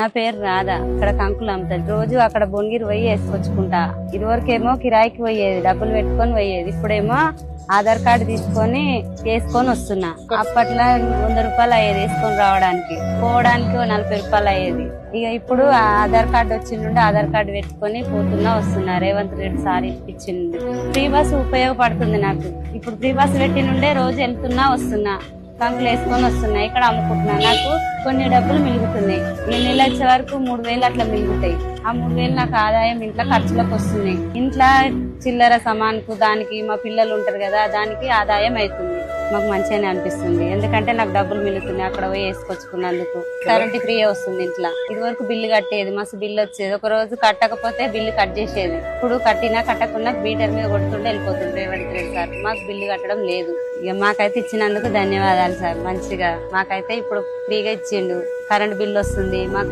నా పేరు రాధా. అక్కడ కంకులు అమ్ముతాది. రోజు అక్కడ బొంగిరి పోయి వేసుకొచ్చుకుంటా. ఇదివరకేమో కిరాయికి పోయేది, డబ్బులు పెట్టుకొని పోయేది. ఇప్పుడేమో ఆధార్ కార్డు తీసుకొని వేసుకొని వస్తున్నా. అప్పట్లో 100 రూపాయలు అయ్యేది వేసుకొని రావడానికి, పోవడానికి 40 రూపాయలు అయ్యేది. ఇక ఇప్పుడు ఆధార్ కార్డు వచ్చిండే ఆధార్ కార్డు పెట్టుకొని పోతున్నా వస్తున్నా. రేవంత్ రెడ్డి సార్ ఇప్పించింది. ఫ్రీ బస్ ఉపయోగపడుతుంది నాకు. ఇప్పుడు ఫ్రీ బస్ పెట్టినుండే రోజు వెళ్తున్నా వస్తున్నా, కంకులు వేసుకొని వస్తున్నాయి. ఇక్కడ అమ్ముకుంటున్నా. నాకు కొన్ని డబ్బులు మిగులుతున్నాయి. ఈ నెల వచ్చే వరకు 3000 అట్లా మిగులుతాయి. ఆ 3000 నాకు ఆదాయం ఇంట్లో ఖర్చులకు వస్తున్నాయి. ఇంట్లో చిల్లర సమాన్కు దానికి మా పిల్లలు ఉంటారు కదా, దానికి ఆదాయం అవుతుంది. మాకు మంచిగానే అనిపిస్తుంది. ఎందుకంటే నాకు డబ్బులు మిగులుతున్నాయి అక్కడ పోయి వేసుకొచ్చుకున్నందుకు. కరెంట్ ఫ్రీ వస్తుంది ఇంట్లో. ఇది వరకు బిల్లు కట్టేది, మస్తు బిల్లు వచ్చేది. ఒక రోజు కట్టకపోతే బిల్లు కట్ చేసేది. ఇప్పుడు కట్టినా కట్టకున్నా బీటర్ మీద కొడుతుంటే వెళ్ళిపోతుంది రేవంత్ రెడ్డి సార్. మాకు బిల్లు కట్టడం లేదు. ఇక మాకైతే ఇచ్చినందుకు ధన్యవాదాలు సార్. మంచిగా మాకైతే ఇప్పుడు ఫ్రీగా ఇచ్చిండు. కరెంట్ బిల్లు వస్తుంది మాకు.